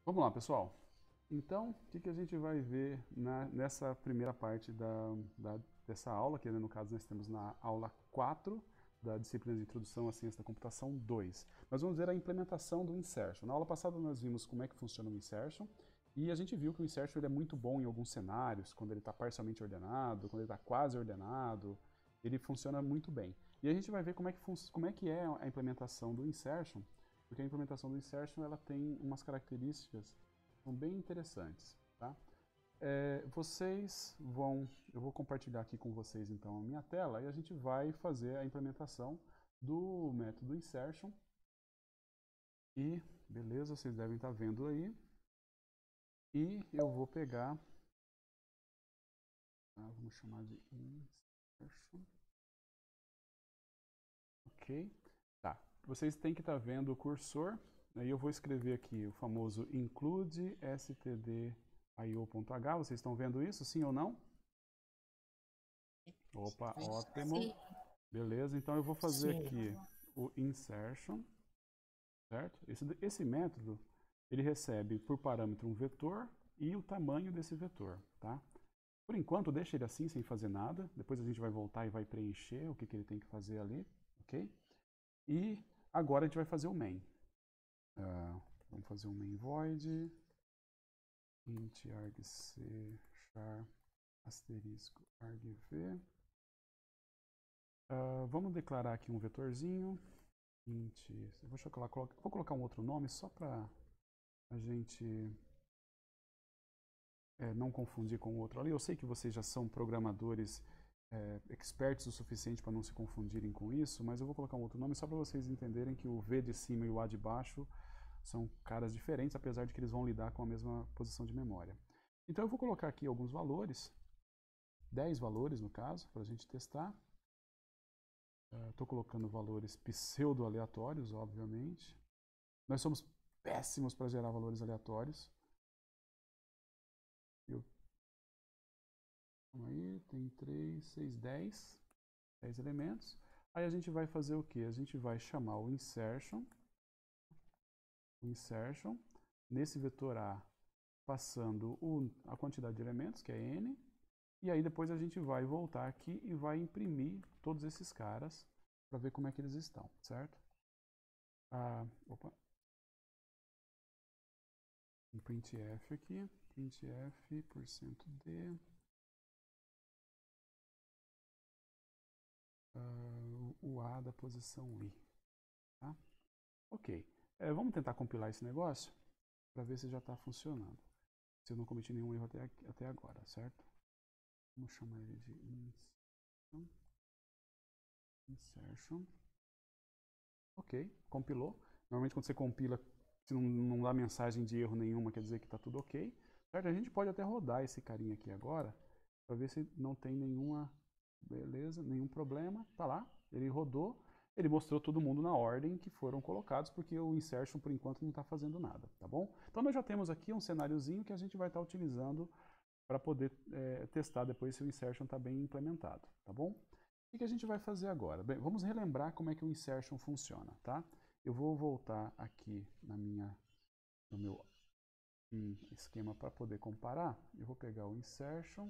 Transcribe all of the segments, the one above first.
Vamos lá, pessoal. Então, o que a gente vai ver nessa primeira parte dessa aula, que no caso nós temos na aula 4 da disciplina de Introdução à Ciência da Computação 2. Nós vamos ver a implementação do insertion. Na aula passada nós vimos como é que funciona o insertion, e a gente viu que o insertion ele é muito bom em alguns cenários, quando ele está parcialmente ordenado, quando ele está quase ordenado, ele funciona muito bem. E a gente vai ver como é que é a implementação do insertion, porque a implementação do insertion ela tem umas características que são bem interessantes, tá? Eu vou compartilhar aqui com vocês então a minha tela e a gente vai fazer a implementação do método insertion. E beleza, vocês devem estar vendo aí. E eu vou pegar, vamos chamar de insertion. Ok, tá. Vocês têm que estar vendo o cursor. Aí eu vou escrever aqui o famoso include stdio.h. Vocês estão vendo isso, sim ou não? Opa, ótimo. Sim, Beleza, então eu vou fazer sim. aqui o insertion, certo? Esse método, ele recebe por parâmetro um vetor e o tamanho desse vetor, tá? Por enquanto, deixa ele assim, sem fazer nada. Depois a gente vai voltar e vai preencher o que ele tem que fazer ali, ok? E agora a gente vai fazer o main. Vamos fazer um main void int argc char asterisco argv. Vamos declarar aqui um vetorzinho int. Vou colocar um outro nome só para a gente não confundir com o outro ali. Eu sei que vocês já são programadores experts o suficiente para não se confundirem com isso, mas eu vou colocar um outro nome só para vocês entenderem que o V de cima e o A de baixo são caras diferentes, apesar de que eles vão lidar com a mesma posição de memória. Então eu vou colocar aqui alguns valores, 10 valores no caso, para a gente testar. Estou colocando valores pseudo-aleatórios, obviamente. Nós somos péssimos para gerar valores aleatórios. Vamos aí, tem 3, 6, 10 elementos. Aí a gente vai fazer o que? A gente vai chamar o insertion nesse vetor A, passando a quantidade de elementos, que é n, e aí depois a gente vai voltar aqui e vai imprimir todos esses caras para ver como é que eles estão, certo? Opa. Um printf aqui, printf%d, o A da posição I. Tá? Ok. Vamos tentar compilar esse negócio para ver se já está funcionando. Se eu não cometi nenhum erro até agora, certo? Vamos chamar ele de insertion. Ok, compilou. Normalmente quando você compila, se não dá mensagem de erro nenhuma, quer dizer que está tudo ok. Certo? A gente pode até rodar esse carinha aqui agora para ver se não tem nenhuma beleza, nenhum problema. Tá lá, ele rodou. Ele mostrou todo mundo na ordem que foram colocados, porque o insertion por enquanto não está fazendo nada, tá bom? Então nós já temos aqui um cenáriozinho que a gente vai estar utilizando para poder testar depois se o insertion está bem implementado, tá bom? O que a gente vai fazer agora? Bem, vamos relembrar como é que o insertion funciona, tá? Eu vou voltar aqui no meu esquema para poder comparar. Eu vou pegar o insertion,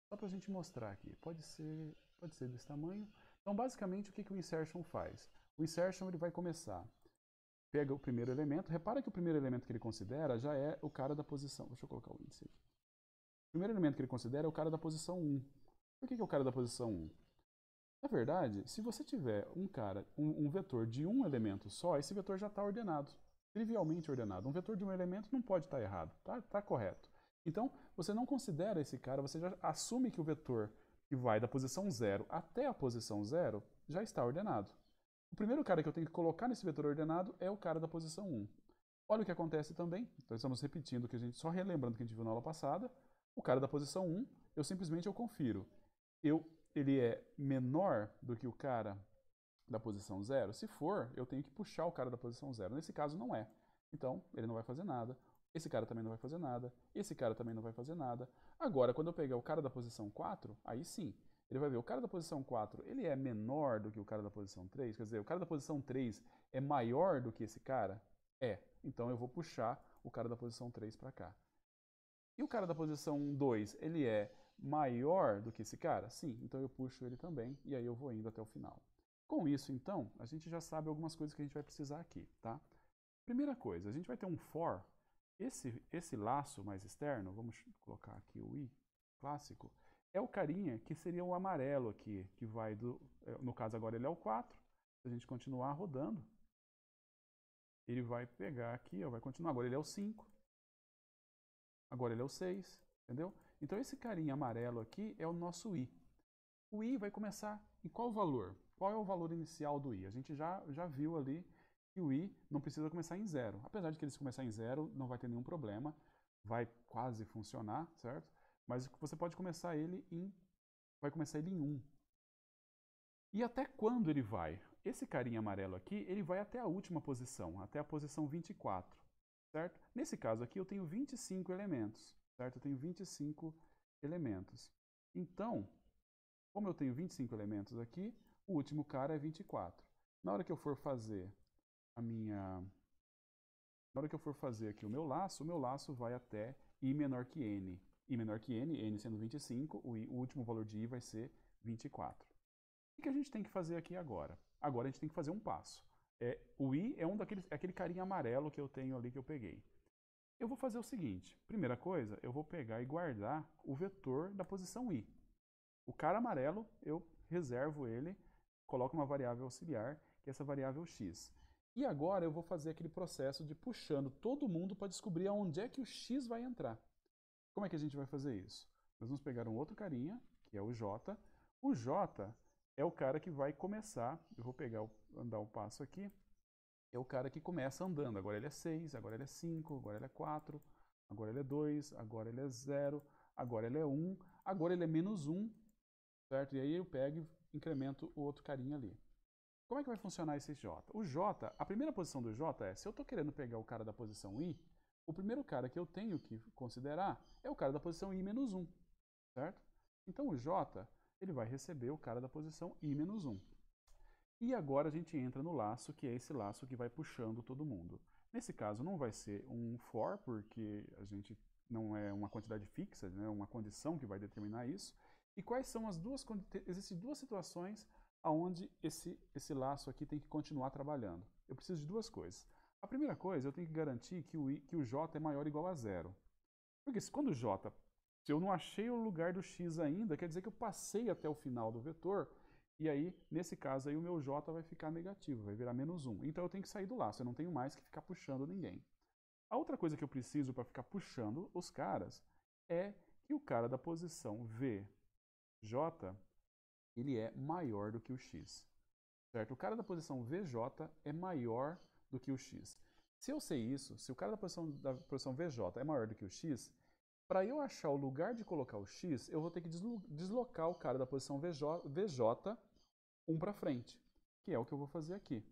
só para a gente mostrar aqui. Pode ser desse tamanho. Então, basicamente, o que o insertion faz? O insertion ele vai começar, pega o primeiro elemento. Repara que o primeiro elemento que ele considera já é o cara da posição. Deixa eu colocar o índice aqui. O primeiro elemento que ele considera é o cara da posição 1. Por que é o cara da posição 1? Na verdade, se você tiver um vetor de um elemento só, esse vetor já está ordenado, trivialmente ordenado. Um vetor de um elemento não pode estar errado, tá correto. Então, você não considera esse cara, você já assume que o vetor que vai da posição 0 até a posição 0 já está ordenado. O primeiro cara que eu tenho que colocar nesse vetor ordenado é o cara da posição 1. Olha o que acontece também, então estamos repetindo que a gente, só relembrando o que a gente viu na aula passada, o cara da posição 1, eu simplesmente confiro. Ele é menor do que o cara da posição 0? Se for, eu tenho que puxar o cara da posição 0. Nesse caso, não é. Então, ele não vai fazer nada. Esse cara também não vai fazer nada. Esse cara também não vai fazer nada. Agora, quando eu pegar o cara da posição 4, aí sim. Ele vai ver, o cara da posição 4, ele é menor do que o cara da posição 3? Quer dizer, o cara da posição 3 é maior do que esse cara? Então eu vou puxar o cara da posição 3 para cá. E o cara da posição 2, ele é maior do que esse cara? Sim, então eu puxo ele também e aí eu vou indo até o final. Com isso, então, a gente já sabe algumas coisas que a gente vai precisar aqui, tá? Primeira coisa, a gente vai ter um for. Esse laço mais externo, vamos colocar aqui o i clássico, é o carinha que seria o amarelo aqui, que vai no caso agora ele é o 4. Se a gente continuar rodando, ele vai pegar aqui, vai continuar. Agora ele é o 5. Agora ele é o 6, entendeu? Então esse carinha amarelo aqui é o nosso i. O i vai começar em qual valor? Qual é o valor inicial do i? A gente já viu ali que o i não precisa começar em 0. Apesar de que ele se começar em 0, não vai ter nenhum problema. Vai quase funcionar, certo? Mas você pode começar ele vai começar ele em 1. E até quando ele vai? Esse carinha amarelo aqui, ele vai até a última posição, até a posição 24, certo? Nesse caso aqui eu tenho 25 elementos, certo? Eu tenho 25 elementos. Então, como eu tenho 25 elementos aqui, o último cara é 24. Na hora que eu for fazer Na hora que eu for fazer aqui o meu laço vai até i menor que n. I menor que n sendo 25, o último valor de i vai ser 24. O que a gente tem que fazer aqui agora? Agora a gente tem que fazer um passo. O i é aquele carinha amarelo que eu tenho ali que eu peguei. Eu vou fazer o seguinte. Primeira coisa, eu vou pegar e guardar o vetor da posição i. O cara amarelo, eu reservo ele, coloco uma variável auxiliar, que é essa variável x. E agora eu vou fazer aquele processo de puxando todo mundo para descobrir aonde é que o x vai entrar. Como é que a gente vai fazer isso? Nós vamos pegar um outro carinha, que é o j. O j é o cara que vai começar, eu vou andar um passo aqui, é o cara que começa andando. Agora ele é 6, agora ele é 5, agora ele é 4, agora ele é 2, agora ele é 0, agora ele é 1, agora ele é menos 1, certo? E aí eu pego e incremento o outro carinha ali. Como é que vai funcionar esse j? O j, a primeira posição do j é, se eu estou querendo pegar o cara da posição i, o primeiro cara que eu tenho que considerar é o cara da posição i menos 1, certo? Então o j, ele vai receber o cara da posição i menos 1. E agora a gente entra no laço, que é esse laço que vai puxando todo mundo. Nesse caso não vai ser um for, porque a gente não é uma quantidade fixa, né? É uma condição que vai determinar isso. E quais são as duas... Existem duas situações onde esse laço aqui tem que continuar trabalhando. Eu preciso de duas coisas. A primeira coisa, eu tenho que garantir que o j é maior ou igual a 0. Porque quando o j, se eu não achei o lugar do x ainda, quer dizer que eu passei até o final do vetor, e aí, nesse caso aí, o meu j vai ficar negativo, vai virar menos 1. Então eu tenho que sair do laço, eu não tenho mais que ficar puxando ninguém. A outra coisa que eu preciso para ficar puxando os caras é que o cara da posição vj, ele é maior do que o x. Certo? O cara da posição vj é maior do que o x. Se eu sei isso, se o cara da posição vj é maior do que o x, para eu achar o lugar de colocar o x, eu vou ter que deslocar o cara da posição vj 1 para frente, que é o que eu vou fazer aqui.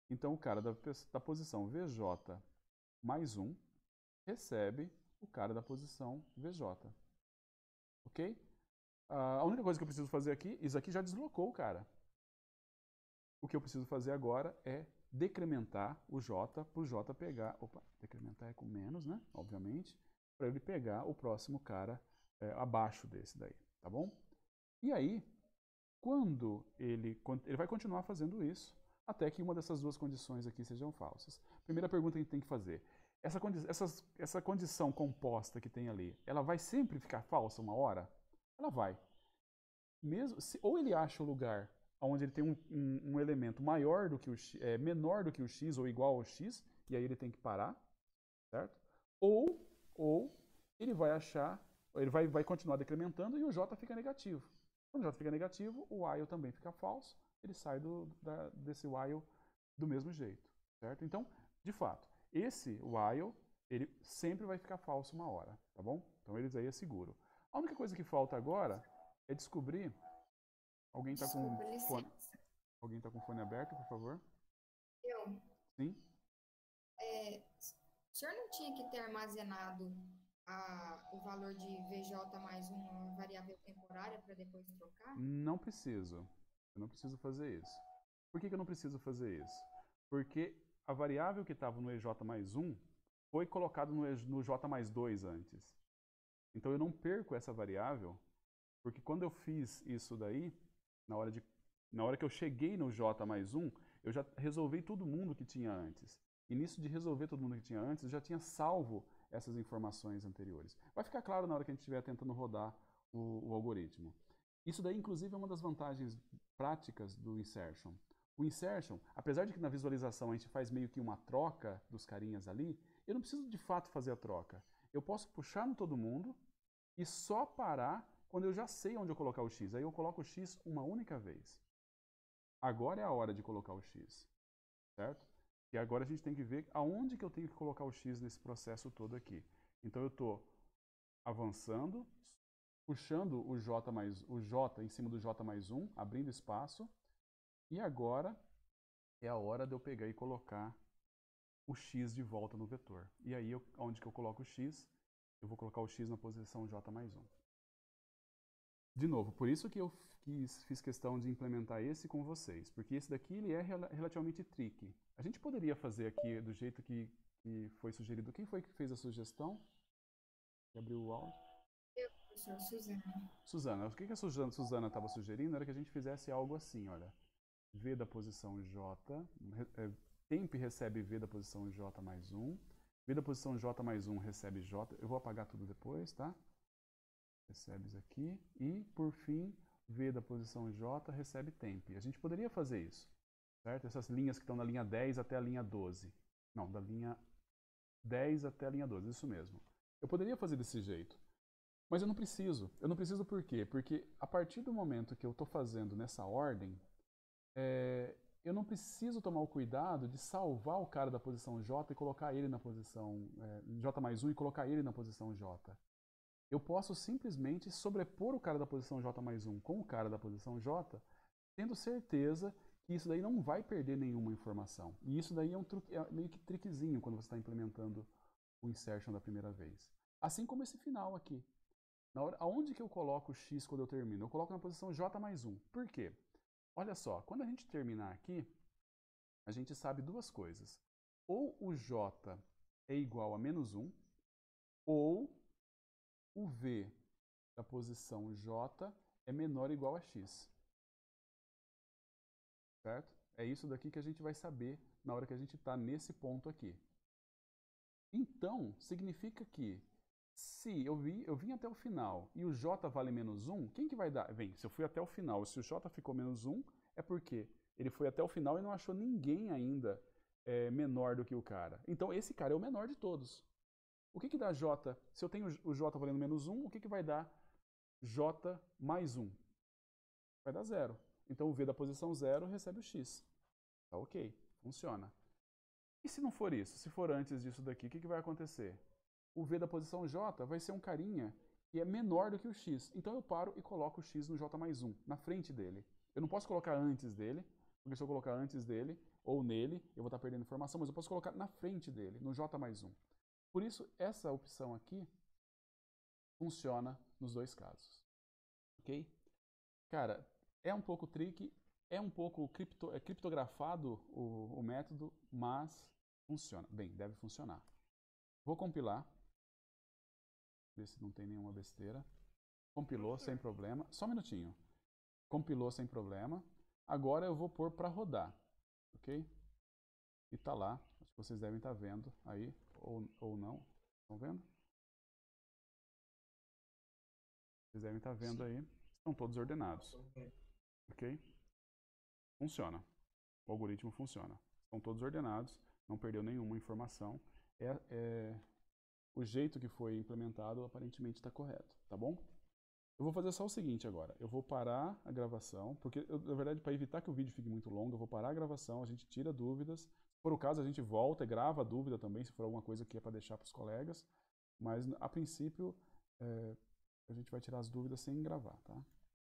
Então, o cara da posição vj mais 1 recebe o cara da posição vj. Ok? A única coisa que eu preciso fazer aqui, isso aqui já deslocou o cara. O que eu preciso fazer agora é decrementar o j para o j pegar... Opa, decrementar é com menos, né? Obviamente. Para ele pegar o próximo cara abaixo desse daí, tá bom? E aí, quando ele vai continuar fazendo isso, até que uma dessas duas condições aqui sejam falsas. Primeira pergunta que a gente tem que fazer. Essa condição composta que tem ali, ela vai sempre ficar falsa uma hora? Ela vai. Ou ele acha o lugar onde ele tem um elemento maior do que o x, menor do que o x ou igual ao x, e aí ele tem que parar, certo? Ou ele vai achar, ele vai continuar decrementando e o j fica negativo. Quando o j fica negativo, o while também fica falso, ele sai desse while do mesmo jeito, certo? Então, de fato, esse while, ele sempre vai ficar falso uma hora, tá bom? Então, eles aí é seguro. A única coisa que falta agora é descobrir... Alguém está com fone... Alguém tá com fone aberto, por favor? Eu. Sim? O senhor não tinha que ter armazenado o valor de VJ mais uma variável temporária para depois trocar? Não preciso. Eu não preciso fazer isso. Por que eu não preciso fazer isso? Porque a variável que estava no EJ mais 1 foi colocada no J mais 2 antes. Então eu não perco essa variável, porque quando eu fiz isso daí, na hora que eu cheguei no J mais 1, eu já resolvi todo mundo que tinha antes. E nisso de resolver todo mundo que tinha antes, eu já tinha salvo essas informações anteriores. Vai ficar claro na hora que a gente estiver tentando rodar o algoritmo. Isso daí, inclusive, é uma das vantagens práticas do insertion. O insertion, apesar de que na visualização a gente faz meio que uma troca dos carinhas ali, eu não preciso de fato fazer a troca. Eu posso puxar no todo mundo e só parar quando eu já sei onde eu colocar o X. Aí eu coloco o X uma única vez. Agora é a hora de colocar o X, certo? E agora a gente tem que ver aonde que eu tenho que colocar o X nesse processo todo aqui. Então eu estou avançando, puxando o J em cima do J mais 1, abrindo espaço. E agora é a hora de eu pegar e colocar o X de volta no vetor. E aí, onde que eu coloco o X? Eu vou colocar o X na posição J mais 1. De novo, por isso que eu fiz questão de implementar esse com vocês, porque esse daqui ele é relativamente tricky. A gente poderia fazer aqui do jeito que foi sugerido. Quem foi que fez a sugestão? Que abriu o áudio? Eu, professor Suzana. Suzana. O que a Suzana estava sugerindo era que a gente fizesse algo assim, olha. V da posição J, temp recebe V da posição J mais 1, V da posição J mais 1 recebe J, eu vou apagar tudo depois, tá? Recebe isso aqui, e por fim, V da posição J recebe temp. A gente poderia fazer isso, certo? Essas linhas que estão na linha 10 até a linha 12. Não, da linha 10 até a linha 12, isso mesmo. Eu poderia fazer desse jeito, mas eu não preciso. Eu não preciso por quê? Porque a partir do momento que eu estou fazendo nessa ordem, eu não preciso tomar o cuidado de salvar o cara da posição J e colocar ele na posição J mais 1 e colocar ele na posição J. Eu posso simplesmente sobrepor o cara da posição J mais 1 com o cara da posição J, tendo certeza que isso daí não vai perder nenhuma informação. E isso daí é meio que trickzinho quando você está implementando o insertion da primeira vez. Assim como esse final aqui. Aonde que eu coloco o X quando eu termino? Eu coloco na posição J mais 1. Por quê? Olha só, quando a gente terminar aqui, a gente sabe duas coisas. Ou o J é igual a menos 1, ou o V da posição J é menor ou igual a X. Certo? É isso daqui que a gente vai saber na hora que a gente está nesse ponto aqui. Então, significa que se eu vim até o final e o J vale menos 1, quem que vai dar? Bem, se eu fui até o final, se o J ficou menos 1, é porque ele foi até o final e não achou ninguém ainda menor do que o cara. Então esse cara é o menor de todos. O que dá J? Se eu tenho o J valendo menos 1, o que vai dar J mais 1? Vai dar 0. Então o V da posição 0 recebe o X. Tá ok, funciona. E se não for isso? Se for antes disso daqui, o que vai acontecer? O V da posição J vai ser um carinha que é menor do que o X. Então eu paro e coloco o X no J mais 1, na frente dele. Eu não posso colocar antes dele, porque se eu colocar antes dele ou nele, eu vou estar perdendo informação, mas eu posso colocar na frente dele, no J mais 1. Por isso, essa opção aqui funciona nos dois casos. Ok? Cara, é um pouco tricky, é um pouco criptografado o método, mas funciona. Bem, deve funcionar. Vou compilar. Ver se não tem nenhuma besteira. Compilou sem problema. Só um minutinho. Compilou sem problema. Agora eu vou pôr para rodar. Ok? E tá lá. Acho que vocês devem estar vendo aí. Ou não. Estão vendo? Vocês devem estar vendo aí. Estão todos ordenados. Ok? Funciona. O algoritmo funciona. Estão todos ordenados. Não perdeu nenhuma informação. O jeito que foi implementado aparentemente está correto, tá bom? Eu vou fazer só o seguinte agora, eu vou parar a gravação, porque na verdade para evitar que o vídeo fique muito longo, eu vou parar a gravação, a gente tira dúvidas, se for o caso a gente volta e grava a dúvida também, se for alguma coisa que é para deixar para os colegas, mas a princípio a gente vai tirar as dúvidas sem gravar, tá?